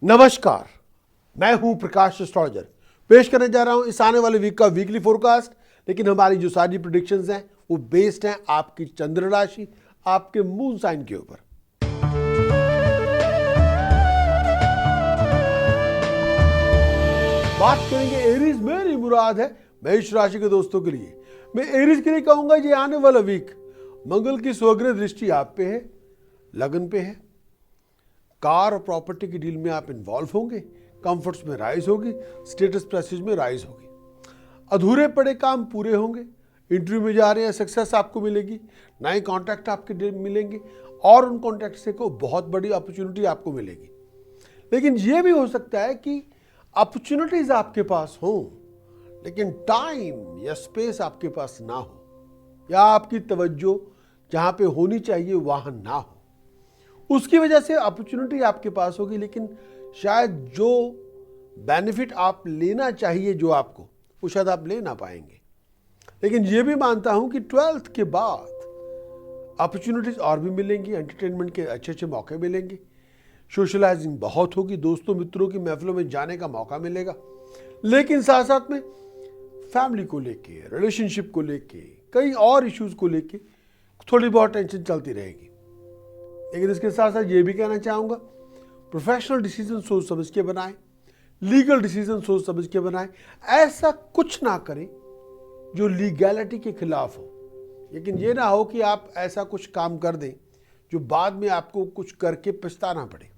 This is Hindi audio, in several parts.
नमस्कार, मैं हूं प्रकाश एस्ट्रोलॉजर। पेश करने जा रहा हूं इस आने वाले वीक का वीकली फोरकास्ट। लेकिन हमारी जो सारी प्रेडिक्शंस हैं वो बेस्ड हैं आपकी चंद्र राशि, आपके मून साइन के ऊपर। बात करेंगे एरीज। मेरी मुराद है मेष राशि के दोस्तों के लिए। मैं एरीज के लिए कहूंगा ये आने वाला वीक मंगल की स्वग्रह दृष्टि आप पे है, लगन पे है। कार और प्रॉपर्टी की डील में आप इन्वॉल्व होंगे, कंफर्ट्स में राइज होगी, स्टेटस प्रेस्टीज में राइज होगी। अधूरे पड़े काम पूरे होंगे, इंटरव्यू में जा रहे हैं सक्सेस आपको मिलेगी, नए कॉन्टैक्ट आपके मिलेंगे और उन कॉन्टैक्ट से को बहुत बड़ी अपॉर्चुनिटी आपको मिलेगी। लेकिन ये भी हो सकता है कि अपॉर्चुनिटीज आपके पास हों लेकिन टाइम या स्पेस आपके पास ना हो, या आपकी तवज्जो जहां पे होनी चाहिए वहां ना हो। उसकी वजह से अपॉर्चुनिटी आपके पास होगी लेकिन शायद जो बेनिफिट आप लेना चाहिए जो आपको, वो शायद आप ले ना पाएंगे। लेकिन ये भी मानता हूं कि 12th के बाद अपॉर्चुनिटीज और भी मिलेंगी, एंटरटेनमेंट के अच्छे अच्छे मौके मिलेंगे, सोशलाइजिंग बहुत होगी, दोस्तों मित्रों की महफिलों में जाने का मौका मिलेगा। लेकिन साथ साथ में फैमिली को लेके, रिलेशनशिप को लेके, कई और इश्यूज को लेके थोड़ी बहुत टेंशन चलती रहेगी। लेकिन इसके साथ साथ ये भी कहना चाहूँगा, प्रोफेशनल डिसीजन सोच समझ के बनाएं, लीगल डिसीजन सोच समझ के बनाएं। ऐसा कुछ ना करें जो लीगैलिटी के खिलाफ हो। लेकिन ये ना हो कि आप ऐसा कुछ काम कर दें जो बाद में आपको कुछ करके पछताना पड़े।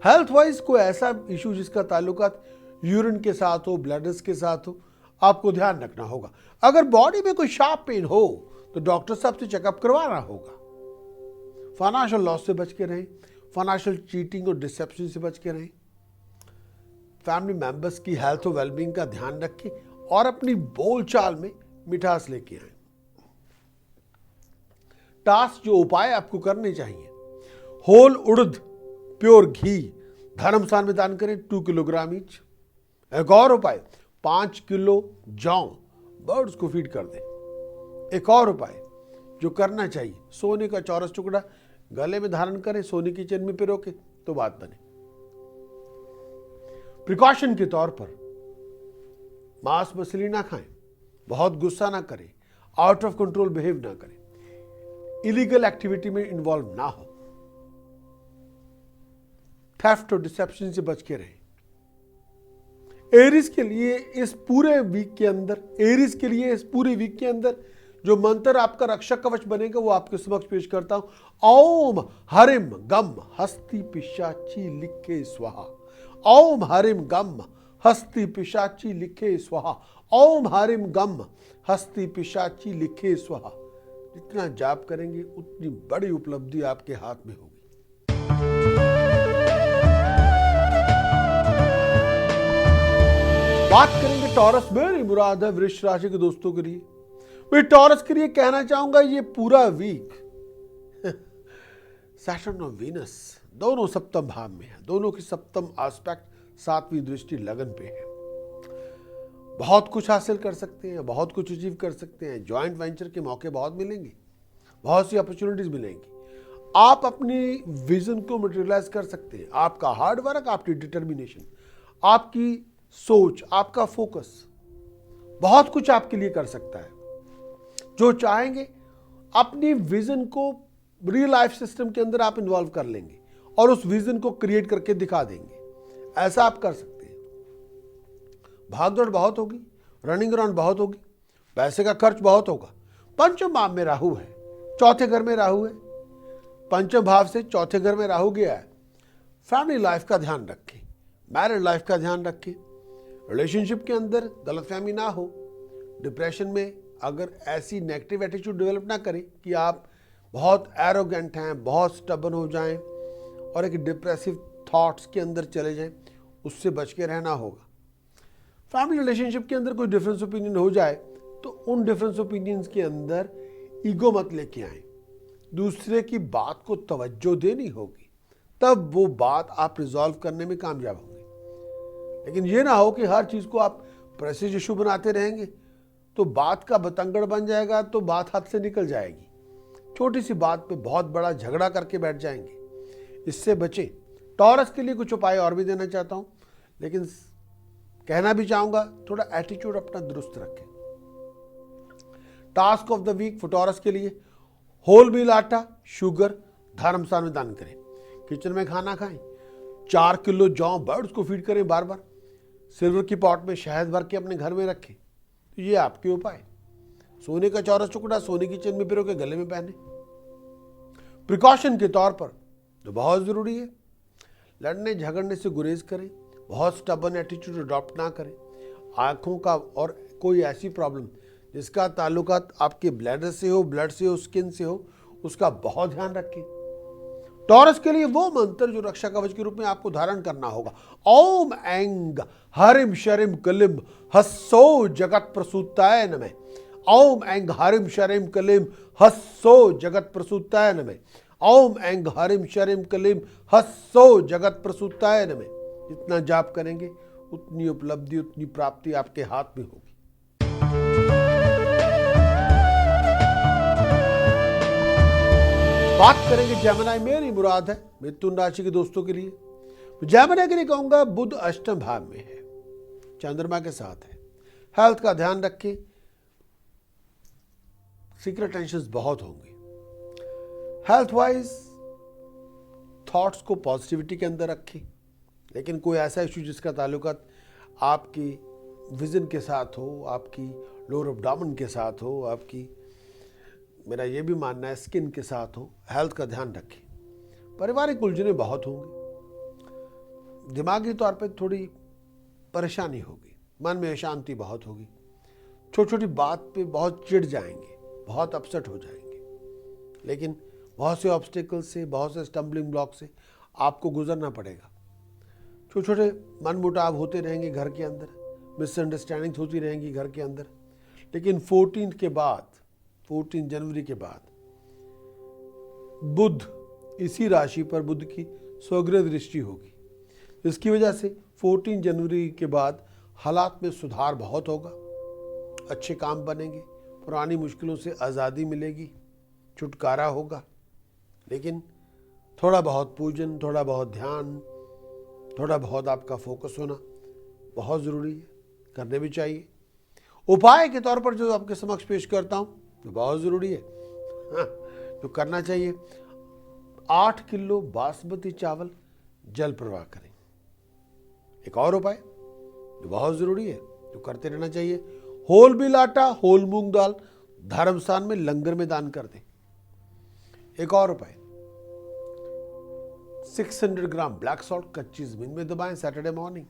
हेल्थ वाइज कोई ऐसा इशू जिसका ताल्लुकात यूरिन के साथ हो, ब्लडर्स के साथ हो, आपको ध्यान रखना होगा। अगर बॉडी में कोई शार्प पेन हो तो डॉक्टर साहब से चेकअप करवाना होगा। फाइनेंशियल लॉस से बच के रहें, फाइनेंशियल चीटिंग और डिसेप्शन से बच के रहें। फैमिली मेंबर्स की हेल्थ और वेलबींग का ध्यान रखें और अपनी बोलचाल में मिठास लेके आए। टास्क जो उपाय आपको करने चाहिए, होल उड़द प्योर घी धर्मस्थान में दान करें 2 किलोग्राम ईच। एक और उपाय 5 किलो जौ बर्ड्स को फीड कर दें। एक और उपाय जो करना चाहिए, सोने का चौरस टुकड़ा गले में धारण करें, सोने की चेन में पिरो के तो बात बने। प्रिकॉशन के तौर पर मांस मछली ना खाएं, बहुत गुस्सा ना करें, आउट ऑफ कंट्रोल बिहेव ना करें, इलीगल एक्टिविटी में इन्वॉल्व ना हो, थेफ्ट और डिसेप्शन से बच के रहें। एरीज के लिए इस पूरे वीक के अंदर जो मंत्र आपका रक्षक कवच बनेगा वो आपके समक्ष पेश करता हूं। ओम हरिम गम हस्ति पिशाची लिखे स्वाहा। ओम हरिम गम हस्ति पिशाची लिखे स्वाहा। ओम हरिम गम हस्ति पिशाची लिखे स्वाहा। जितना जाप करेंगे उतनी बड़ी उपलब्धि आपके हाथ में होगी। बात करेंगे टॉरस। मेरी मुराद है वृष राशि के दोस्तों के लिए। मैं टॉरस के लिए कहना चाहूंगा ये पूरा वीक सैटर्न और वीनस दोनों सप्तम भाव में है। दोनों की सप्तम एस्पेक्ट 7वीं दृष्टि लगन पे है। बहुत कुछ हासिल कर सकते हैं, बहुत कुछ अचीव कर सकते हैं। जॉइंट वेंचर के मौके बहुत मिलेंगे, बहुत सी अपॉर्चुनिटीज मिलेंगी। आप अपनी विजन को मटेरियलाइज कर सकते हैं। आपका हार्ड वर्क, आपकी डिटर्मिनेशन, आपकी सोच, आपका फोकस बहुत कुछ आपके लिए कर सकता है। जो चाहेंगे अपनी विजन को रियल लाइफ सिस्टम के अंदर आप इन्वॉल्व कर लेंगे और उस विजन को क्रिएट करके दिखा देंगे। ऐसा आप कर सकते हैं। भागदौड़ बहुत होगी, रनिंग अराउंड बहुत होगी, पैसे का खर्च बहुत होगा। पंचम भाव में राहु है, चौथे घर में राहु है। पंचम भाव से चौथे घर में राहु गया है। फैमिली लाइफ का ध्यान रखें, मैरिड लाइफ का ध्यान रखें। रिलेशनशिप के अंदर गलतफहमी ना हो। डिप्रेशन में अगर ऐसी नेगेटिव एटीट्यूड डेवलप ना करें कि आप बहुत एरोगेंट हैं, बहुत स्टबन हो जाएं और एक डिप्रेसिव थॉट्स के अंदर चले जाएं, उससे बच के रहना होगा। फैमिली रिलेशनशिप के अंदर कोई डिफरेंस ओपिनियन हो जाए तो उन डिफरेंस ओपिनियंस के अंदर ईगो मत लेके आए। दूसरे की बात को तवज्जो देनी होगी, तब वो बात आप रिजॉल्व करने में कामयाब होंगे। लेकिन ये ना हो कि हर चीज को आप प्रेस्टीज इशू बनाते रहेंगे तो बात का बतंगड़ बन जाएगा, तो बात हाथ से निकल जाएगी। छोटी सी बात पे बहुत बड़ा झगड़ा करके बैठ जाएंगे। इससे बचें। टॉरस के लिए कुछ उपाय और भी देना चाहता हूं, लेकिन कहना भी चाहूंगा थोड़ा एटीट्यूड अपना दुरुस्त रखें। Task of the week for taurus के लिए होल व्हील आटा, शुगर धर्मस्थान में दान करें। किचन में खाना खाएं, 4 किलो जौ बर्ड्स को फीड करें बार बार। सिल्वर की पॉट में शहद भर के अपने घर में रखें। तो ये आपके उपाय। सोने का चौरस टुकड़ा सोने की चेन में पिरो के गले में पहने। प्रिकॉशन के तौर पर तो बहुत जरूरी है, लड़ने झगड़ने से गुरेज करें, बहुत स्टबन एटीट्यूड अडॉप्ट ना करें। आंखों का और कोई ऐसी प्रॉब्लम जिसका ताल्लुकात आपके ब्लैडर से हो, ब्लड से हो, स्किन से हो, उसका बहुत ध्यान रखें। टॉरस के लिए वो मंत्र जो रक्षा कवच के रूप में आपको धारण करना होगा, ओम ऐंग हरिम शरिम कलिम हस्सो जगत प्रसूताय नमः। ओम ऐंग हरिम शरिम कलिम हस्सो जगत प्रसूताय नमः। ओम ऐंग हरिम शरिम कलिम हस्सो जगत प्रसूताय नमः। जितना जाप करेंगे उतनी उपलब्धि, उतनी प्राप्ति आपके हाथ में होगी। बात करेंगे जेमिनी, मेरी मुराद है मिथुन राशि के दोस्तों के लिए। तो जेमिनी के लिए कहूंगा बुध अष्टम भाव में है, चंद्रमा के साथ है। हेल्थ का ध्यान रखें, सीक्रेट टेंशंस बहुत होंगे। हेल्थ वाइज थॉट्स को पॉजिटिविटी के अंदर रखें, लेकिन कोई ऐसा इशू जिसका ताल्लुकात आपकी विजन के साथ हो, आपकी लोअर एब्डोमेन के साथ हो, आपकी, मेरा ये भी मानना है, स्किन के साथ हो, हेल्थ का ध्यान रखें। पारिवारिक उलझनें बहुत होंगी, दिमागी तौर पे थोड़ी परेशानी होगी, मन में अशांति बहुत होगी, छोटी छोटी बात पे बहुत चिढ़ जाएंगे, बहुत अपसेट हो जाएंगे। लेकिन बहुत से ऑब्स्टिकल से, बहुत से स्टम्बलिंग ब्लॉक से आपको गुजरना पड़ेगा। छोटे छोटे मनमुटाव होते रहेंगे घर के अंदर, मिसअंडरस्टैंडिंग्स होती रहेंगी घर के अंदर। लेकिन 14 के बाद, 14 जनवरी के बाद बुध, इसी राशि पर बुध की स्वग्रह दृष्टि होगी, जिसकी वजह से 14 जनवरी के बाद हालात में सुधार बहुत होगा, अच्छे काम बनेंगे, पुरानी मुश्किलों से आज़ादी मिलेगी, छुटकारा होगा। लेकिन थोड़ा बहुत पूजन, थोड़ा बहुत ध्यान, थोड़ा बहुत आपका फोकस होना बहुत ज़रूरी है, करने भी चाहिए। उपाय के तौर पर जो आपके समक्ष पेश करता हूँ तो बहुत ज़रूरी है, हाँ, जो करना चाहिए, 8 किलो बासमती चावल जल प्रवाह करें। एक और उपाय जो बहुत ज़रूरी है, जो करते रहना चाहिए, होल व्हील आटा, होल मूंग दाल धर्मस्थान में लंगर में दान कर दें। एक और उपाय, 600 ग्राम ब्लैक सॉल्ट कच्ची जमीन में दबाएं सैटरडे मॉर्निंग,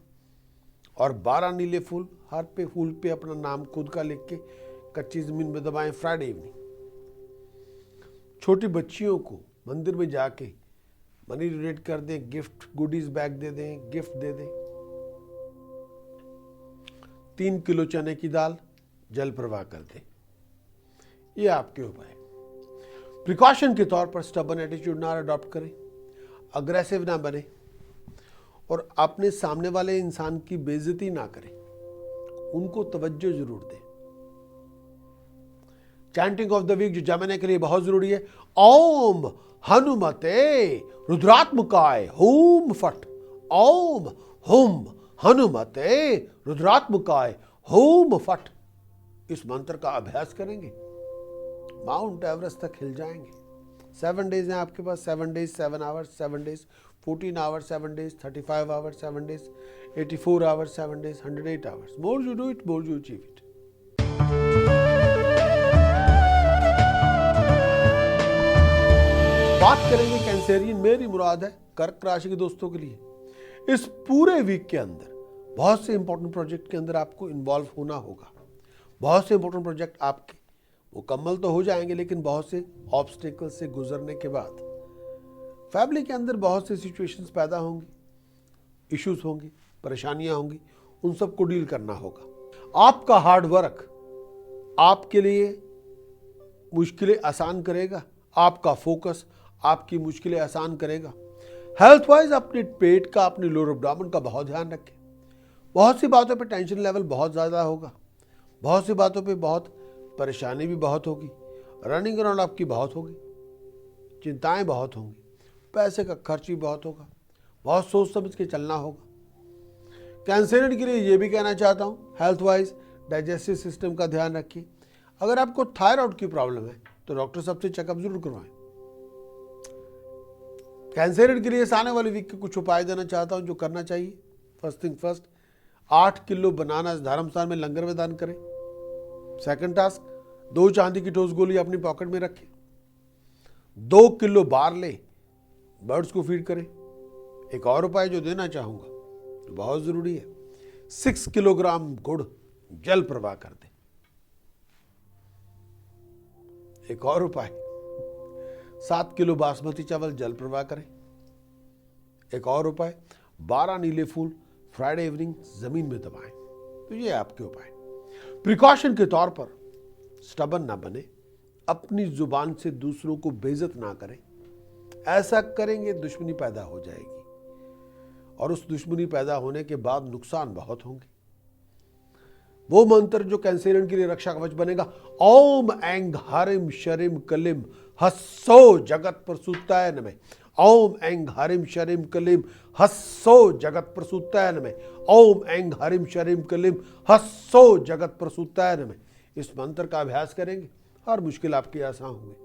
और 12 नीले फूल, हर पे फूल पे अपना नाम खुद का लिख के कच्ची जमीन में दबाएं फ्राइडे इवनिंग। छोटी बच्चियों को मंदिर में जाके मनी डोनेट कर दें, गिफ्ट गुडीज बैग दे दें, गिफ्ट दे दें। 3 किलो चने की दाल जल प्रवाह कर दें। ये आपके उपाय। प्रिकॉशन के तौर पर स्टबन एटीट्यूड ना अडॉप्ट करें, अग्रेसिव ना बने, और अपने सामने वाले इंसान की बेइज्जती ना करें, उनको तवज्जो जरूर दें। चैंटिंग ऑफ द वीक जो जेमिनी के लिए बहुत जरूरी है, ओम हनुमते रुद्रात्मकाय हुम फट। ओम हुम हनुमते रुद्रात्मकाय हुम फट। इस मंत्र का अभ्यास करेंगे, माउंट एवरेस्ट तक हिल जाएंगे। 7 डेज हैं आपके पास, 7 days 7 hours, 7 days 14 hours, 7 days 35 hours, 7 days 84 hours, 7 days 108 hours. More you do it, more you achieve it. बात करेंगे कैंसेरियन, मेरी मुराद है कर्क राशि के दोस्तों के लिए। इस पूरे वीक के अंदर बहुत से इंपॉर्टेंट प्रोजेक्ट के अंदर आपको इन्वॉल्व होना होगा। बहुत से इंपॉर्टेंट प्रोजेक्ट आपके मुकम्मल तो हो जाएंगे, लेकिन बहुत से ऑब्स्टिकल से गुजरने के बाद फैमिली के अंदर बहुत से सिचुएशंस पैदा होंगी, इश्यूज होंगी, परेशानियां होंगी, उन सब को डील करना होगा। आपका हार्ड वर्क आपके लिए मुश्किलें आसान करेगा, आपका फोकस आपकी मुश्किलें आसान करेगा। हेल्थ वाइज अपने पेट का, अपने लोअर एब्डोमेन का बहुत ध्यान रखें। बहुत सी बातों पे टेंशन लेवल बहुत ज़्यादा होगा, बहुत सी बातों पे बहुत परेशानी भी बहुत होगी, रनिंग अराउंड आपकी बहुत होगी, चिंताएं बहुत होंगी, पैसे का खर्च भी बहुत होगा, बहुत सोच समझ के चलना होगा। कैंसरियन के लिए ये भी कहना चाहता हूँ, हेल्थ वाइज डाइजेस्टिव सिस्टम का ध्यान रखिए। अगर आपको थायराइड की प्रॉब्लम है तो डॉक्टर साहब से चेकअप जरूर करवाएं। कैंसरियन के लिए इस आने वाले वीक के कुछ उपाय देना चाहता हूँ जो करना चाहिए। फर्स्ट थिंग फर्स्ट, 8 किलो बनाना धर्मस्थान में लंगर में दान करें। सेकंड टास्क, 2 चांदी की ठोस गोली अपनी पॉकेट में रखें। 2 किलो बारले बर्ड्स को फीड करें। एक और उपाय जो देना चाहूंगा, जो बहुत जरूरी है, 6 किलोग्राम गुड़ जल प्रवाह कर दें। एक और उपाय, 7 किलो बासमती चावल जल प्रवाह करें। एक और उपाय, 12 नीले फूल फ्राइडे इवनिंग जमीन में दबाएं। तो ये आपके उपाय। प्रिकॉशन के तौर पर स्टबन ना बने, अपनी जुबान से दूसरों को बेइज्जत ना करें। ऐसा करेंगे दुश्मनी पैदा हो जाएगी और उस दुश्मनी पैदा होने के बाद नुकसान बहुत होंगे। वो मंत्र जो कैंसरियन के लिए रक्षा कवच बनेगा, ओम ऐंग हरिम शरिम कलिम हस्सो जगत प्रसूताय नमः। ओम ऐंग हरिम शरिम कलिम हस्सो जगत प्रसूताय नमः। ओम ऐंग हरिम शरिम कलिम हस्सो जगत प्रसूताय नमः। इस मंत्र का अभ्यास करेंगे, हर मुश्किल आपकी आसान होगी।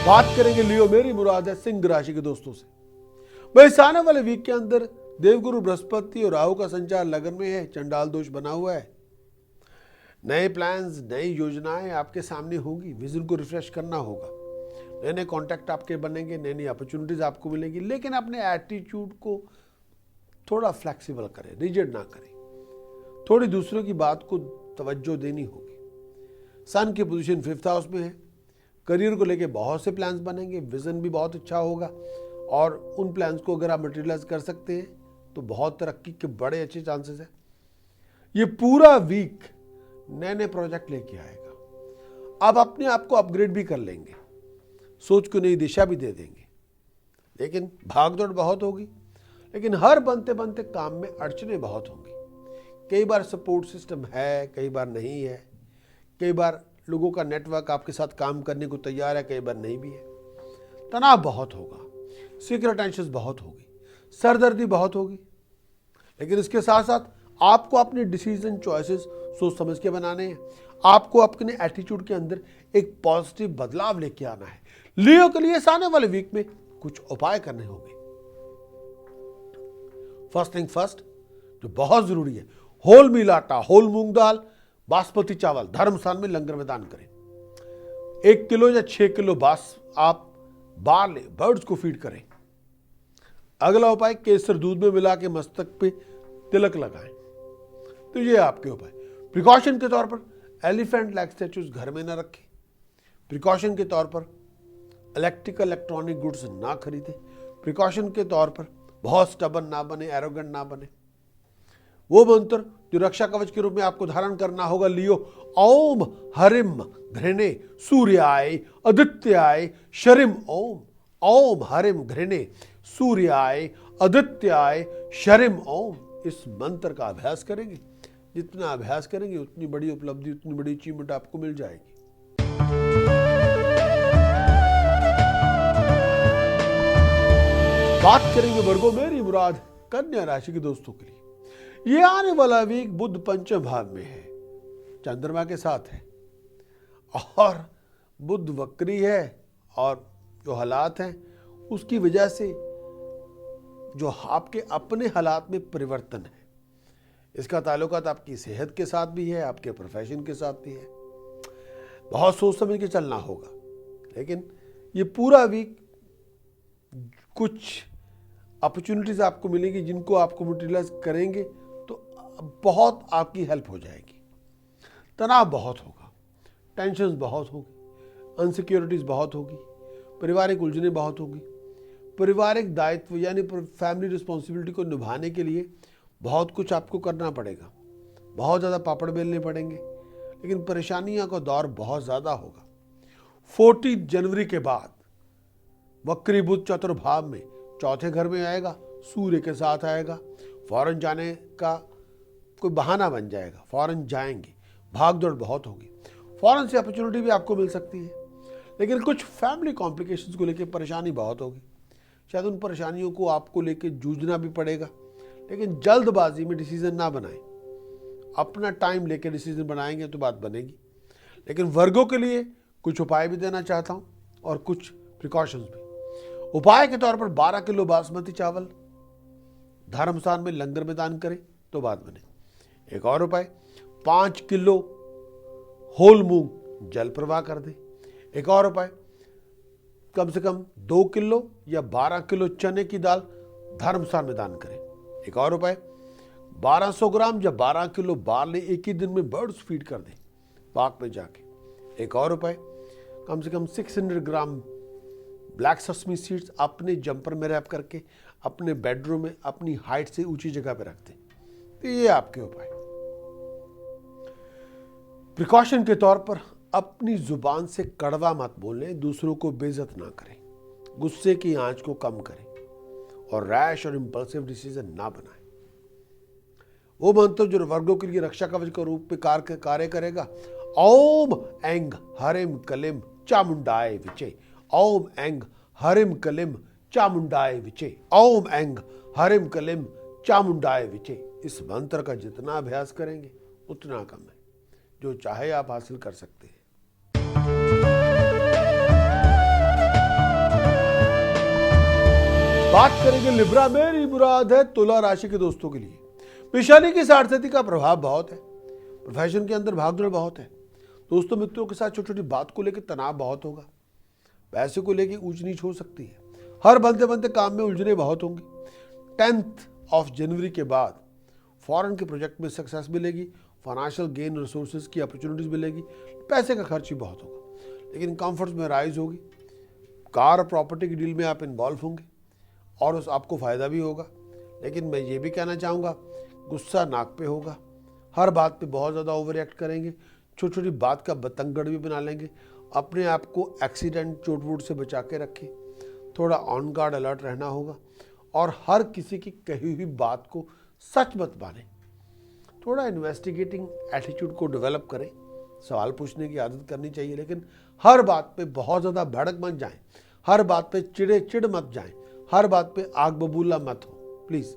बात करेंगे लियो मेरी मुराद है सिंह राशि के दोस्तों से। भाई इस आने वाले वीक के अंदर देवगुरु बृहस्पति और राहु का संचार लगन में है, चंडाल दोष बना हुआ है। नए प्लान्स, नई योजनाएं आपके सामने होंगी। विजन को रिफ्रेश करना होगा। नए नए कॉन्टैक्ट आपके बनेंगे, नई नई अपॉर्चुनिटीज आपको मिलेंगी। लेकिन अपने एटीट्यूड को थोड़ा फ्लेक्सिबल करें, रिजिड ना करें। थोड़ी दूसरों की बात को तवज्जो देनी होगी। सन की पोजीशन 5th हाउस में है। करियर को लेके बहुत से प्लान्स बनेंगे, विजन भी बहुत अच्छा होगा और उन प्लान्स को अगर आप मटेरियलाइज कर सकते हैं तो बहुत तरक्की के बड़े अच्छे चांसेस हैं। ये पूरा वीक नए नए प्रोजेक्ट लेके आएगा। आप अपने आप को अपग्रेड भी कर लेंगे, सोच को नई दिशा भी दे देंगे। लेकिन भागदौड़ बहुत होगी, लेकिन हर बनते बनते काम में अड़चनें बहुत होंगी। कई बार सपोर्ट सिस्टम है, कई बार नहीं है। कई बार लोगों का नेटवर्क आपके साथ काम करने को तैयार है, कई बार नहीं भी है। तनाव बहुत होगा, सीक्रेट टेंशन बहुत होगी, सरदर्दी बहुत होगी। लेकिन इसके साथ साथ आपको अपने डिसीजन चॉइसेस सोच समझ के बनाने हैं। आपको अपने एटीट्यूड के अंदर एक पॉजिटिव बदलाव लेके आना है। लियो के लिए आने वाले वीक में कुछ उपाय करने होंगे। फर्स्ट थिंग फर्स्ट, जो बहुत जरूरी है, होल मील आटा, होल मूंग दाल, बासमती चावल धर्मस्थान में लंगर में दान करें। 1 किलो या 6 किलो आप बारले बर्ड्स को फीड करें। अगला उपाय, केसर दूध में मिला के मस्तक पे तिलक लगाएं। तो ये आपके उपाय। प्रिकॉशन के तौर पर एलिफेंट लाइक स्टैचूज घर में ना रखें। प्रिकॉशन के तौर पर इलेक्ट्रॉनिक गुड्स ना खरीदें। प्रिकॉशन के तौर पर बहुत स्टबन ना बने, एरोगेंट ना बने। वो मंत्र जो रक्षा कवच के रूप में आपको धारण करना होगा, लियो ओम हरिम घृणे सूर्याय आदित्याय शरिम ओम। ओम हरिम घृणे सूर्याय आदित्याय शरिम ओम। इस मंत्र का अभ्यास करेंगे। जितना अभ्यास करेंगे उतनी बड़ी उपलब्धि, उतनी बड़ी अचीवमेंट आपको मिल जाएगी। बात करेंगे वर्गों मेरी मुराद कन्या राशि के दोस्तों के लिए। ये आने वाला वीक बुध पंचम भाव में है, चंद्रमा के साथ है और बुध वक्री है और जो हालात हैं उसकी वजह से जो आपके अपने हालात में परिवर्तन है, इसका ताल्लुकात आपकी सेहत के साथ भी है, आपके प्रोफेशन के साथ भी है। बहुत सोच समझ के चलना होगा। लेकिन ये पूरा वीक कुछ अपॉर्चुनिटीज आपको मिलेंगी जिनको आपको यूटिलाइज करेंगे तो बहुत आपकी हेल्प हो जाएगी। तनाव बहुत होगा, टेंशन बहुत होगी, अनसिक्योरिटीज बहुत होगी, पारिवारिक उलझनें बहुत होगी। पारिवारिक दायित्व यानी फैमिली रिस्पॉन्सिबिलिटी को निभाने के लिए बहुत कुछ आपको करना पड़ेगा, बहुत ज़्यादा पापड़ बेलने पड़ेंगे। लेकिन परेशानियों का दौर बहुत ज़्यादा होगा। 14 जनवरी के बाद वक्री बुध चतुर्भाव में चौथे घर में आएगा, सूर्य के साथ आएगा। फौरन जाने का कोई बहाना बन जाएगा, फौरन जाएंगे, भाग दौड़ बहुत होगी, फौरन से अपॉर्चुनिटी भी आपको मिल सकती है। लेकिन कुछ फैमिली कॉम्प्लिकेशंस को लेकर परेशानी बहुत होगी। शायद उन परेशानियों को आपको लेकर जूझना भी पड़ेगा, लेकिन जल्दबाजी में डिसीजन ना बनाएं। अपना टाइम लेकर डिसीजन बनाएंगे तो बात बनेगी। लेकिन वर्गों के लिए कुछ उपाय भी देना चाहता हूं और कुछ प्रिकॉशंस भी। उपाय के तौर पर 12 किलो बासमती चावल धर्मस्थान में लंगर में दान करें तो बात बने। एक और उपाय, 5 किलो होल मूंग जल प्रवाह कर दें। एक और उपाय, कम से कम 2 किलो या 12 किलो चने की दाल धर्मस्थान में दान करें। एक और उपाय, 1200 ग्राम या 12 किलो बार्ली एक ही दिन में बर्ड्स फीड कर दें पार्क में जाके। एक और उपाय, कम से कम 600 ग्राम ब्लैक सस्मी सीड्स अपने जंपर में रैप करके अपने बेडरूम में अपनी हाइट से ऊंची जगह पर रख दें। तो ये आपके उपाय। प्रिकॉशन के तौर पर अपनी जुबान से कड़वा मत बोलें, दूसरों को बेइज्जत ना करें, गुस्से की आंच को कम करें और रैश और इंपल्सिव डिसीजन ना बनाएं। वो मंत्र जो वर्गों के लिए रक्षा कवच के रूप में कार्य करेगा, ओम ऐंग हरिम कलिम चामुंडाय विचे, ओम ऐंग हरिम कलिम चामुंडाय विचे, ओम ऐंग हरिम कलिम चामुंडाय विचे। इस मंत्र का जितना अभ्यास करेंगे उतना कम है। जो चाहे आप हासिल कर सकते हैं। बात करेंगे लिब्रा मेरी मुराद है तुला राशि के दोस्तों के लिए। पेशानी की सार्थती का प्रभाव बहुत है। प्रोफेशन के अंदर भागदौड़ बहुत है। दोस्तों मित्रों के साथ छोटी छोटी बात को लेकर तनाव बहुत होगा। पैसे को लेकर ऊंच नीच हो सकती है। हर बनते बनते काम में उलझने बहुत होंगी। 10 जनवरी के बाद फॉरेन के प्रोजेक्ट में सक्सेस मिलेगी। फाइनेंशियल गेन रिसोर्सेज की अपॉर्चुनिटीज मिलेगी। पैसे का खर्च ही बहुत होगा, लेकिन कंफर्ट्स में राइज होगी। कार और प्रॉपर्टी की डील में आप इन्वॉल्व होंगे और उस आपको फायदा भी होगा। लेकिन मैं ये भी कहना चाहूँगा, गुस्सा नाक पे होगा। हर बात पे बहुत ज़्यादा ओवर रिएक्ट करेंगे। छोटी छोटी बात का बतंगड़ भी बना लेंगे। अपने आप को एक्सीडेंट चोट वोट से बचा के रखें। थोड़ा ऑन गार्ड अलर्ट रहना होगा और हर किसी की कही हुई बात को सच मत माने। थोड़ा इन्वेस्टिगेटिंग एटीट्यूड को डेवलप करें। सवाल पूछने की आदत करनी चाहिए, लेकिन हर बात पे बहुत ज़्यादा भड़क मत जाएं। हर बात पे चिड़ मत जाएं। हर बात पे आग बबूला मत हो। प्लीज़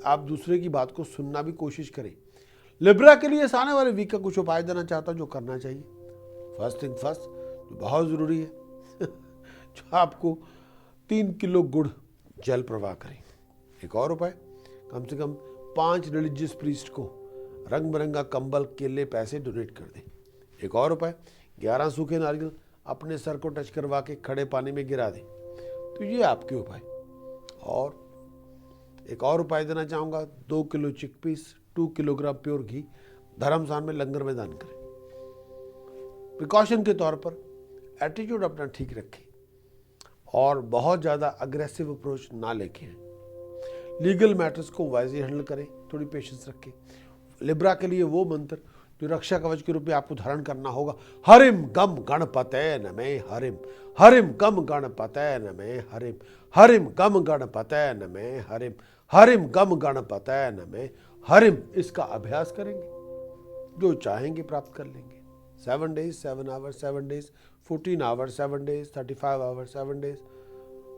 आप दूसरे की बात को सुनना भी कोशिश करें। लिब्रा के लिए आने वाले वीक का कुछ उपाय देना चाहता हूं जो करना चाहिए। फर्स्ट थिंग फर्स्ट, जो बहुत ज़रूरी है जो आपको 3 किलो गुड़ जल प्रवाह करें। एक और उपाय, कम से कम 5 रिलीजियस प्रीस्ट को रंग बिरंगा कंबल, केले, पैसे डोनेट कर दें। एक और उपाय, 11 सूखे नारियल अपने सर को टच करवा के खड़े पानी में गिरा दें। तो ये आपके उपाय। और एक और उपाय देना चाहूँगा, 2 किलो चिकपीस, 2 किलोग्राम प्योर घी धर्मस्थान में लंगर में दान करें। प्रिकॉशन के तौर पर एटीट्यूड अपना ठीक रखें और बहुत ज़्यादा अग्रेसिव अप्रोच ना लेके हैं। लीगल मैटर्स को वाइजली हैंडल करें, थोड़ी पेशेंस रखें। लिब्रा के लिए वो मंत्र जो रक्षा कवच के रूप में आपको धारण करना होगा, हरिम गम गणपतये नमः हरिम, हरिम गम गणपतये नमः हरिम, हरिम गम गणपतये नमः हरिम, हरिम गम गणपतये नमः हरिम। इसका अभ्यास करेंगे, जो चाहेंगे प्राप्त कर लेंगे। 7 days 7 hours 7 days, 14 hours 7 days, 35 hours 7 days,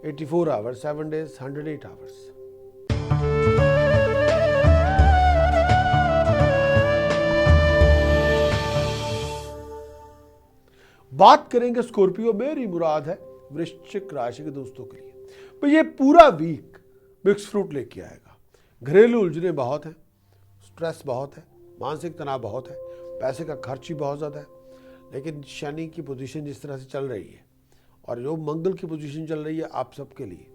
84 hours 7 days, 108 hours। बात करेंगे स्कॉर्पियो मेरी मुराद है वृश्चिक राशि के दोस्तों के लिए। तो ये पूरा वीक मिक्स फ्रूट लेके आएगा। घरेलू उलझने बहुत हैं, स्ट्रेस बहुत है, मानसिक तनाव बहुत है, पैसे का खर्च ही बहुत ज़्यादा है। लेकिन शनि की पोजीशन जिस तरह से चल रही है और जो मंगल की पोजीशन चल रही है आप सबके लिए,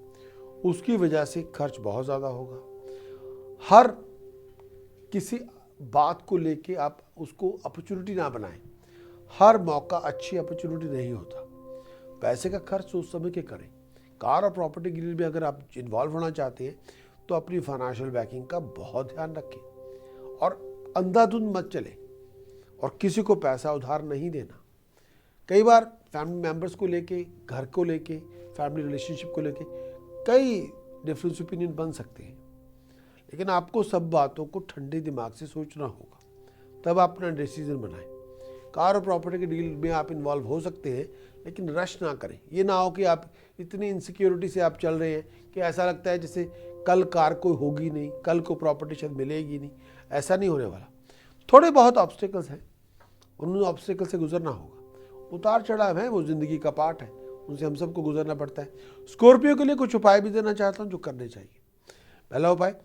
उसकी वजह से खर्च बहुत ज़्यादा होगा। हर किसी बात को लेके आप उसको अपॉर्चुनिटी ना बनाएं। हर मौका अच्छी अपॉर्चुनिटी नहीं होता। पैसे का खर्च उस समय के करें। कार और प्रॉपर्टी डील में अगर आप इन्वॉल्व होना चाहते हैं तो अपनी फाइनेंशियल बैकिंग का बहुत ध्यान रखें और अंधाधुंध मत चले और किसी को पैसा उधार नहीं देना। कई बार फैमिली मेंबर्स को लेके, घर को लेके, फैमिली रिलेशनशिप को लेके कई डिफरेंस ओपिनियन बन सकते हैं, लेकिन आपको सब बातों को ठंडे दिमाग से सोचना होगा, तब आप अपना डिसीजन बनाएं। कार और प्रॉपर्टी के डील में आप इन्वॉल्व हो सकते हैं, लेकिन रश ना करें। ये ना हो कि आप इतनी इनसिक्योरिटी से आप चल रहे हैं कि ऐसा लगता है जैसे कल कार कोई होगी नहीं, कल को प्रॉपर्टी शायद मिलेगी नहीं। ऐसा नहीं होने वाला। थोड़े बहुत ऑब्स्टिकल्स हैं, उन ऑब्स्टिकल से गुजरना होगा। उतार चढ़ाव है, वो ज़िंदगी का पार्ट है, उनसे हम सबको गुजरना पड़ता है। स्कॉर्पियो के लिए कुछ उपाय भी देना चाहता हूँ जो करने चाहिए। पहला उपाय,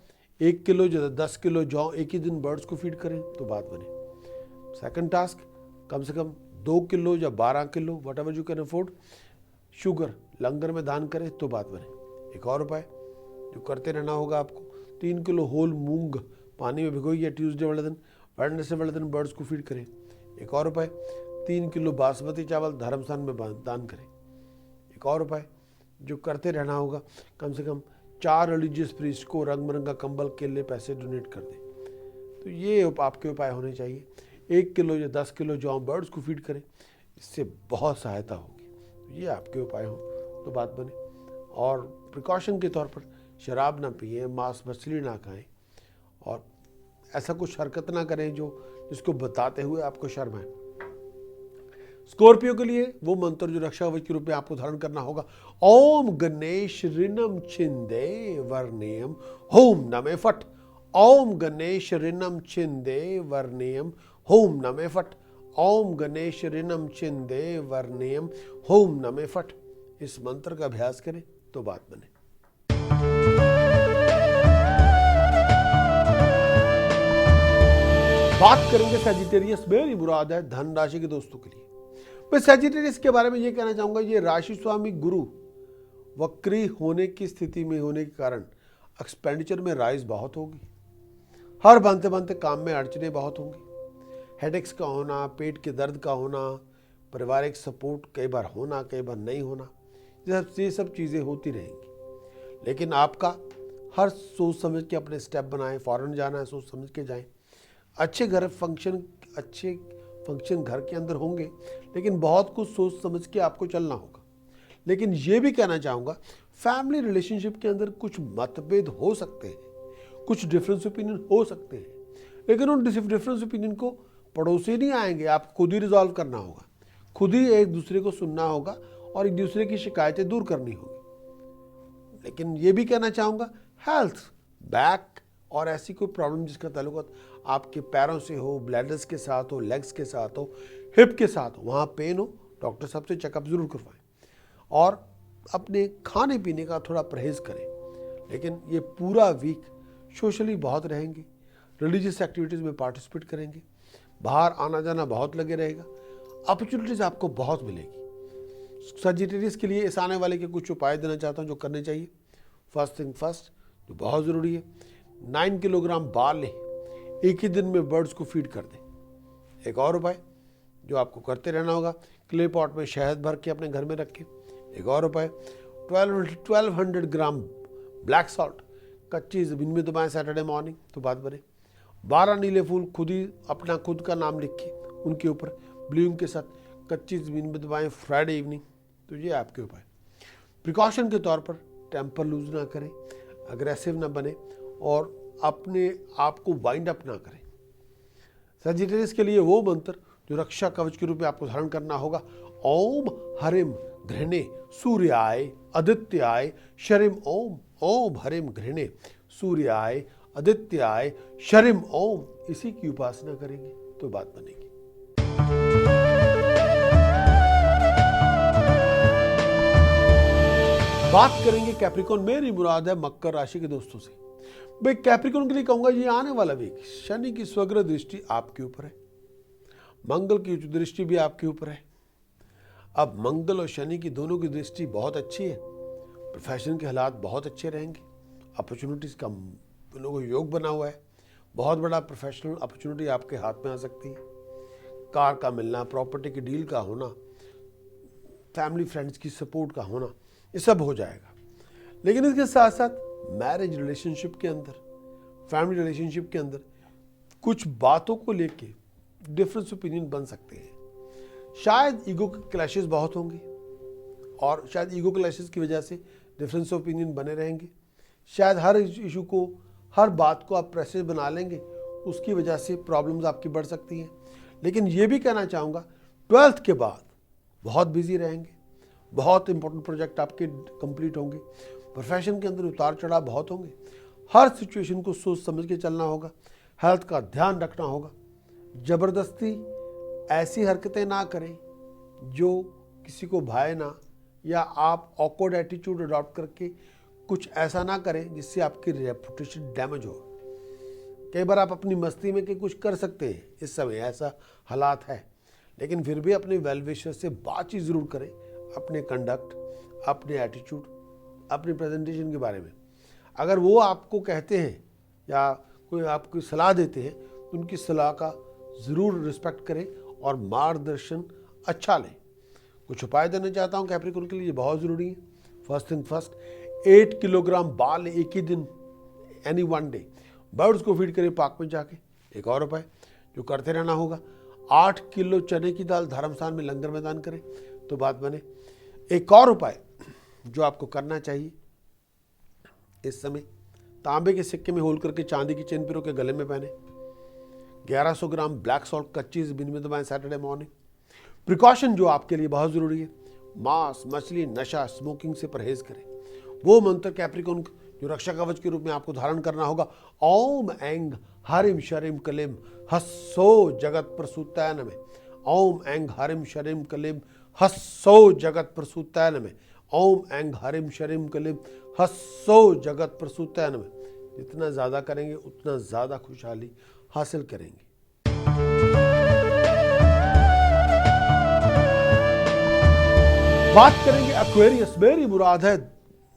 1 किलो या 10 किलो जौ एक ही दिन बर्ड्स को फीड करें तो बात बने। सेकंड टास्क, कम से कम 2 किलो या 12 kilo whatever you can afford sugar langar में दान करें तो बात बने। एक और उपाय जो करते रहना होगा आपको, 3 किलो होल मूंग पानी में भिगोइए ट्यूसडे वाले दिन, वेडनेसडे वाले दिन बर्ड्स को फीड करें। एक और उपाय, 3 किलो बासमती चावल धर्मस्थान में दान करें। एक और उपाय जो करते रहना होगा, कम से कम 4 रिलीजियस प्रीस्ट को रंग बिरंगा कंबल के लिए पैसे डोनेट कर दें। तो ये आपके उपाय होने चाहिए। 1 किलो या 10 किलो जौ बर्ड्स को फीड करें, इससे बहुत सहायता होगी। तो ये आपके उपाय हो तो बात बने। और प्रिकॉशन के तौर पर शराब ना पिए, मांस मछली ना खाएं, और ऐसा कुछ हरकत ना करें जिसको बताते हुए आपको शर्म है। स्कॉर्पियो के लिए वो मंत्र जो रक्षा कवच के रूप में आपको धारण करना होगा, ओम गणेश ऋणम छिंदे वर्णेयम होम नमे फट। ओम गणेश ऋणम छिंदे वर्णेयम होम नमे फट। ओम गणेश ऋणम छिंदे वर्णेयम होम नमे फट। इस मंत्र का अभ्यास करें तो बात बने। बात करेंगे सैजिटेरियस, मेरी मुराद है धन राशि के दोस्तों के लिए। मैं सैजिटेरियस के बारे में ये कहना चाहूंगा, ये राशि स्वामी गुरु वक्री होने की स्थिति में होने के कारण एक्सपेंडिचर में राइज बहुत होगी। हर बनते बनते काम में अड़चने बहुत होंगी। हेडेक्स का होना, पेट के दर्द का होना, पारिवारिक सपोर्ट कई बार होना, कई बार नहीं होना, ये सब चीज़ें होती रहेंगी। लेकिन आपका हर सोच समझ के अपने स्टेप बनाएं। फॉरेन जाना है, सोच समझ के जाएं। अच्छे फंक्शन घर के अंदर होंगे, लेकिन बहुत कुछ सोच समझ के आपको चलना होगा। लेकिन ये भी कहना चाहूँगा, फैमिली रिलेशनशिप के अंदर कुछ मतभेद हो सकते हैं, कुछ डिफरेंस ओपिनियन हो सकते हैं, लेकिन उन डिफरेंस ओपिनियन को पड़ोसी नहीं आएंगे, आप खुद ही रिजॉल्व करना होगा। खुद ही एक दूसरे को सुनना होगा और एक दूसरे की शिकायतें दूर करनी होगी। लेकिन ये भी कहना चाहूँगा, हेल्थ, बैक और ऐसी कोई प्रॉब्लम जिसका ताल्लुक आपके पैरों से हो, ब्लैडर्स के साथ हो, लेग्स के साथ हो, हिप के साथ हो, वहाँ पेन हो, डॉक्टर साहब से चेकअप ज़रूर करवाएं। और अपने खाने पीने का थोड़ा परहेज़ करें। लेकिन ये पूरा वीक सोशली बहुत रहेंगे, रिलीजियस एक्टिविटीज़ में पार्टिसिपेट करेंगे, बाहर आना जाना बहुत लगे रहेगा, अपॉर्चुनिटीज़ आपको बहुत मिलेगी। सजिटेरियस के इस आने वाले के कुछ उपाय देना चाहता हूँ जो करने चाहिए। फर्स्ट थिंग फर्स्ट, जो बहुत ज़रूरी है, 9 किलोग्राम बाल लें, एक ही दिन में बर्ड्स को फीड कर दें। एक और उपाय जो आपको करते रहना होगा, क्ले पॉट में शहद भर के अपने घर में रखें। एक और उपाय, 1200 ग्राम ब्लैक सॉल्ट कच्ची ज़मीन में दबाएं सैटरडे मॉर्निंग तो बात बने। 12 नीले फूल खुद का नाम लिख के उनके ऊपर ब्लू इंक के साथ कच्ची ज़मीन में दबाएं फ्राइडे इवनिंग। तो ये आपके उपाय। प्रिकॉशन के तौर पर टेम्पर लूज ना करें, अग्रेसिव ना बने और अपने आप को वाइंड अप ना करें। सजिटेरियस के लिए वो मंत्र जो रक्षा कवच के रूप में आपको धारण करना होगा, ओम हरिम घृणे सूर्याय आदित्याय शरिम ओम। ओम हरिम घृणे सूर्याय आदित्याय शरिम ओम। इसी की उपासना करेंगे तो बात बनेगी। बात करेंगे कैप्रिकॉन, मेरी मुराद है मकर राशि के दोस्तों से। भाई कैप्रिकॉन के लिए कहूंगा, ये आने वाला वीक शनि की स्वग्रह दृष्टि आपके ऊपर है, मंगल की उच्च दृष्टि भी आपके ऊपर है। अब मंगल और शनि की दोनों की दृष्टि बहुत अच्छी है, प्रोफेशन के हालात बहुत अच्छे रहेंगे, अपॉर्चुनिटीज़ का लोगों योग बना हुआ है, बहुत बड़ा प्रोफेशनल अपॉर्चुनिटी आपके हाथ में आ सकती है। कार का मिलना, प्रॉपर्टी की डील का होना, फैमिली फ्रेंड्स की सपोर्ट का होना, ये सब हो जाएगा। लेकिन इसके साथ साथ मैरिज रिलेशनशिप के अंदर, फैमिली रिलेशनशिप के अंदर कुछ बातों को लेके डिफरेंस ओपिनियन बन सकते हैं। शायद ईगो के क्लैशेस बहुत होंगे और शायद ईगो क्लैशेस की वजह से डिफरेंस ऑपिनियन बने रहेंगे। शायद हर इशू को, हर बात को आप प्रेशर बना लेंगे, उसकी वजह से प्रॉब्लम्स आपकी बढ़ सकती हैं। लेकिन ये भी कहना चाहूँगा, 12th के बाद बहुत बिजी रहेंगे, बहुत इंपॉर्टेंट प्रोजेक्ट आपके कंप्लीट होंगे, प्रोफेशन के अंदर उतार चढ़ाव बहुत होंगे, हर सिचुएशन को सोच समझ के चलना होगा, हेल्थ का ध्यान रखना होगा, ज़बरदस्ती ऐसी हरकतें ना करें जो किसी को भाए ना, या आप ऑकवर्ड एटीट्यूड अडॉप्ट करके कुछ ऐसा ना करें जिससे आपकी रेपुटेशन डैमेज हो। कई बार आप अपनी मस्ती में कि कुछ कर सकते हैं, इस समय ऐसा हालात है, लेकिन फिर भी अपने वेल विशर से बातचीत ज़रूर करें अपने कंडक्ट, अपने एटीट्यूड, अपनी प्रेजेंटेशन के बारे में। अगर वो आपको कहते हैं या कोई आपको सलाह देते हैं तो उनकी सलाह का ज़रूर रिस्पेक्ट करें और मार्गदर्शन अच्छा लें। कुछ उपाय देना चाहता हूँ कैप्रिकॉर्न के लिए, बहुत ज़रूरी है। फर्स्ट थिंग फर्स्ट, 8 किलोग्राम बाल एक ही दिन, एनी वन डे, बर्ड्स को फीड करें पार्क में जाके। एक और उपाय जो करते रहना होगा, 8 किलो चने की दाल धर्मस्थान में लंगर में दान करें तो बात बने। एक और उपाय जो आपको करना चाहिए इस समय, तांबे के सिक्के में होल करके चांदी की चेन पिरो के गले में पहने। 1100 ग्राम ब्लैक सॉल्ट कच्ची दिन में दबाएं सैटरडे मॉर्निंग। प्रिकॉशन जो आपके लिए बहुत ज़रूरी है, मांस, मछली, नशा, स्मोकिंग से परहेज करें। वो मंत्र कैप्रिकॉर्न जो रक्षा कवच के रूप में आपको धारण करना होगा, ओम ऐंग हरिम शरिम कलिम हस्सो जगत प्रसूताय नमः। ओम ऐंग हरिम शरिम कलिम हस्सो जगत प्रसूताय नमः। ओम ऐंग हरिम शरिम कलिम हस्सो जगत प्रसूताय नमः। जितना ज़्यादा करेंगे उतना ज़्यादा खुशहाली हासिल करेंगे। बात करेंगे एक्वेरियस। मेरी मुराद है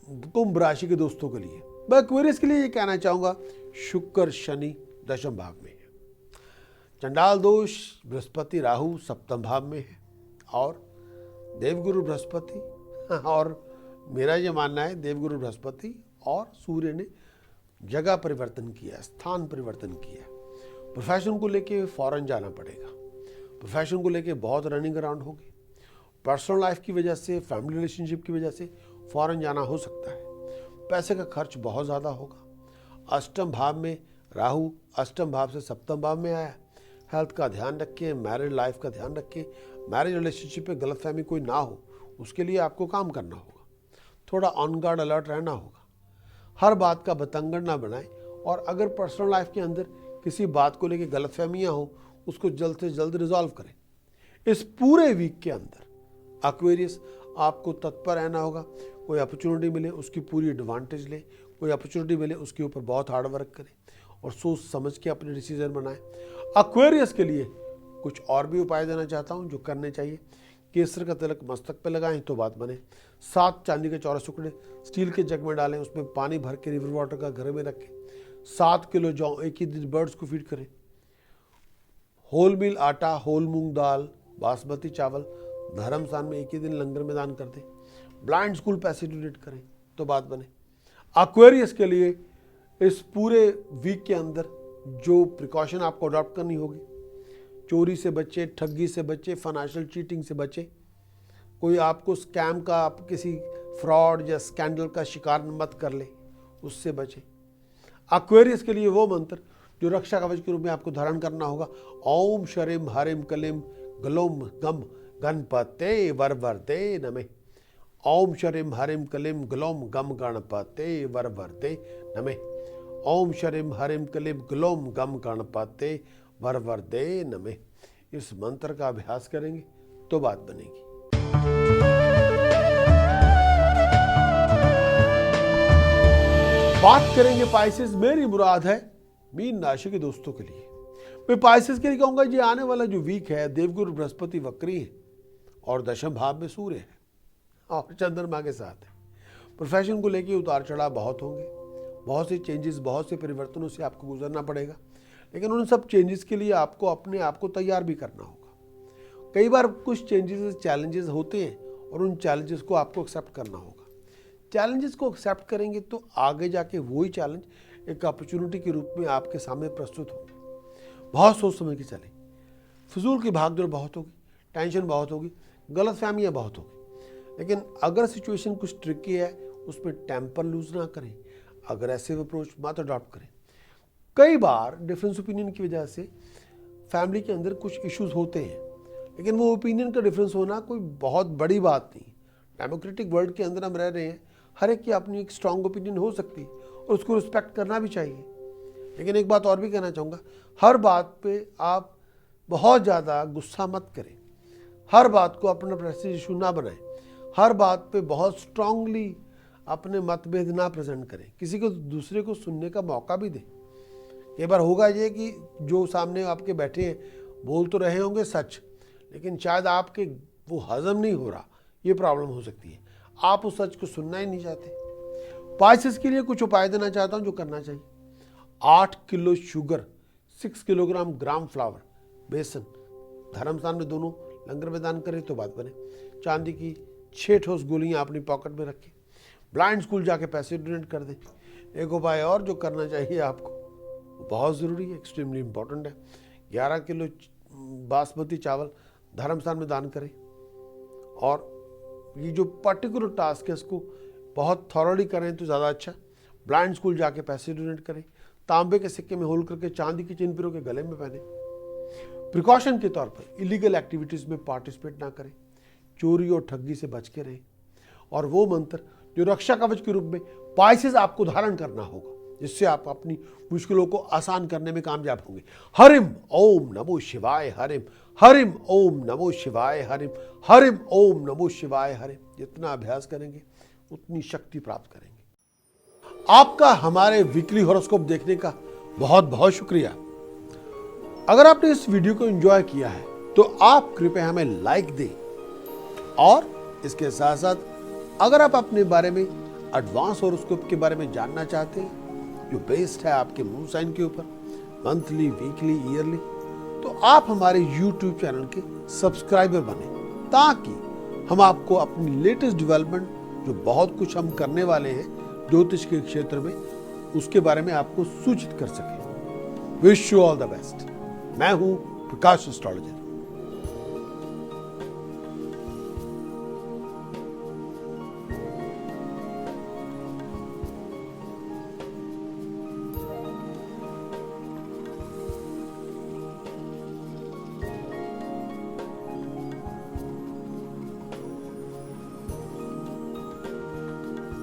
कुंभ राशि के दोस्तों के लिए। मैं एक्वेरियस के लिए ये कहना चाहूंगा, शुक्र शनि दशम भाव में है, चंडाल दोष बृहस्पति राहु सप्तम भाव में है, और देवगुरु बृहस्पति और मेरा ये मानना है देवगुरु बृहस्पति और सूर्य ने जगह परिवर्तन किया, स्थान परिवर्तन किया। प्रोफेशन को लेके फॉरेन जाना पड़ेगा, प्रोफेशन को लेके बहुत रनिंग अराउंड होगी, पर्सनल लाइफ की वजह से, फैमिली रिलेशनशिप की वजह से फॉरेन जाना हो सकता है, पैसे का खर्च बहुत ज़्यादा होगा। अष्टम भाव में राहु अष्टम भाव से सप्तम भाव में आया। हेल्थ का ध्यान रखें, मैरिड लाइफ का ध्यान रखें, मैरिज रिलेशनशिप में गलतफहमी कोई ना हो, उसके लिए आपको काम करना होगा। थोड़ा ऑन गार्ड अलर्ट रहना होगा, हर बात का बतंगड़ ना बनाएं, और अगर पर्सनल लाइफ के अंदर किसी बात को लेकर गलतफहमियाँ हो उसको जल्द से जल्द रिजॉल्व करें। इस पूरे वीक के अंदर एक्वेरियस आपको तत्पर रहना होगा। कोई अपॉर्चुनिटी मिले उसकी पूरी एडवांटेज लें, कोई अपॉर्चुनिटी मिले उसके ऊपर बहुत हार्ड वर्क करें और सोच समझ के अपने डिसीजन बनाएं। एक्वेरियस के लिए कुछ और भी उपाय देना चाहता हूं जो करने चाहिए। केसर का तिलक मस्तक पे लगाएं तो बात बने। 7 चांदी के चौरस टुकड़े स्टील के जग में डालें, उसमें पानी भर के रिवर वाटर का घर में रखें। 7 किलो जौ एक ही दिन बर्ड्स को फीड करें। होल मील आटा, होल मूंग दाल, बासमती चावल धर्मस्थान में एक ही दिन लंगर में दान कर दें। ब्लाइंड स्कूल पैसे डोनेट करें तो बात बने। एक्वेरियस के लिए इस पूरे वीक के अंदर जो प्रिकॉशन आपको अडॉप्ट करनी होगी, चोरी से बचे, ठगी से बचे, फाइनेंशियल चीटिंग से बचे, कोई आपको स्कैम का, आप किसी फ्रॉड या स्कैंडल का शिकार मत कर ले, उससे बचे। एक्वेरियस के लिए वो मंत्र जो रक्षा कवच के रूप में आपको धारण करना होगा, ओम शरिम हरिम कलिम ग्लोम गम गणपते वरवरते नमः। ओम शरिम हरिम कलिम ग्लोम गम गणपते वरवरते नमः। ओम शरिम हरिम कलिम ग्लोम गम गणपते वरवरते नमः। इस मंत्र का अभ्यास करेंगे तो बात बनेगी। बात करेंगे पाइसेस। मेरी मुराद है मीन राशि के दोस्तों के लिए। मैं पाइसेस के लिए कहूंगा जी, आने वाला जो वीक है देवगुरु बृहस्पति वक्री है और दशम भाव में सूर्य है और चंद्रमा के साथ है। प्रोफेशन को लेके उतार चढ़ाव बहुत होंगे, बहुत से चेंजेस, बहुत से परिवर्तनों से आपको गुजरना पड़ेगा, लेकिन उन सब चेंजेस के लिए आपको अपने आप को तैयार भी करना होगा। कई बार कुछ चेंजेस, चैलेंजेस होते हैं और उन चैलेंजेस को आपको एक्सेप्ट करना होगा। चैलेंजेस को एक्सेप्ट करेंगे तो आगे जाके वही चैलेंज एक अपॉर्चुनिटी के रूप में आपके सामने प्रस्तुत होंगे। बहुत सोच समझ के चलें। फिजूल की भागदौड़ बहुत होगी, टेंशन बहुत होगी, गलतफहमियां बहुत होगी, लेकिन अगर सिचुएशन कुछ ट्रिकी है उसमें टेम्पर लूज ना करें, अग्रेसिव अप्रोच मत अडॉप्ट करें। कई बार डिफरेंस ओपिनियन की वजह से फैमिली के अंदर कुछ इश्यूज होते हैं, लेकिन वो ओपिनियन का डिफरेंस होना कोई बहुत बड़ी बात नहीं। डेमोक्रेटिक वर्ल्ड के अंदर हम रह रहे हैं, हर एक की अपनी एक स्ट्रांग ओपिनियन हो सकती है और उसको रिस्पेक्ट करना भी चाहिए। लेकिन एक बात और भी कहना चाहूँगा, हर बात पे आप बहुत ज़्यादा गुस्सा मत करें, हर बात को अपना प्रेस्टीज इशू ना बनाएं, हर बात पे बहुत स्ट्रांगली अपने मतभेद ना प्रेजेंट करें, किसी को दूसरे को सुनने का मौका भी दें। कई बार होगा ये कि जो सामने आपके बैठे हैं बोल तो रहे होंगे सच, लेकिन शायद आपके वो हजम नहीं हो रहा, ये प्रॉब्लम हो सकती है। आप उस सच को सुनना ही नहीं चाहते। स्पाइसेस के लिए कुछ उपाय देना चाहता हूँ जो करना चाहिए। 8 kilo sugar, 6 kilogram gram flower, बेसन, धर्मस्थान में दोनों लंगर में दान करें तो बात बने। चांदी की 6 ठोस गोलियां अपनी पॉकेट में रखें। ब्लाइंड स्कूल जाके पैसे डोनेट कर दें। एक उपाय और जो करना चाहिए आपको, बहुत ज़रूरी है, एक्सट्रीमली इम्पॉर्टेंट है, 11 किलो बासमती चावल धर्मस्थान में दान करें। और ये जो पर्टिकुलर टास्क है इसको बहुत थॉरली करें तो ज़्यादा अच्छा। ब्लाइंड स्कूल जाके पैसे डोनेट करें। तांबे के सिक्के में होल करके चांदी की चेन पिरो के गले में पहने। प्रिकॉशन के तौर पर इलीगल एक्टिविटीज़ में पार्टिसिपेट ना करें, चोरी और ठगी से बच के रहें। और वो मंत्र जो रक्षा कवच के रूप में स्पाइसेस आपको धारण करना होगा, जिससे आप अपनी मुश्किलों को आसान करने में कामयाब होंगे। हरिम ओम नमो शिवाय हरिम, हरिम ओम नमो शिवाय हरिम, हरिम ओम नमो शिवाय हरिम। जितना अभ्यास करेंगे उतनी शक्ति प्राप्त करेंगे। आपका हमारे वीकली हॉरोस्कोप देखने का बहुत बहुत शुक्रिया। अगर आपने इस वीडियो को एंजॉय किया है तो आप कृपया हमें लाइक दें, और इसके साथ साथ अगर आप अपने बारे में एडवांस हॉरोस्कोप के बारे में जानना चाहते हैं जो बेस्ड है आपके मून साइन के ऊपर, मंथली, वीकली, ईयरली, तो आप हमारे YouTube चैनल के सब्सक्राइबर बने, ताकि हम आपको अपनी लेटेस्ट डेवलपमेंट जो बहुत कुछ हम करने वाले हैं ज्योतिष के क्षेत्र में, उसके बारे में आपको सूचित कर सकें। Wish you all the best. मैं हूं प्रकाश एस्ट्रोलॉजर।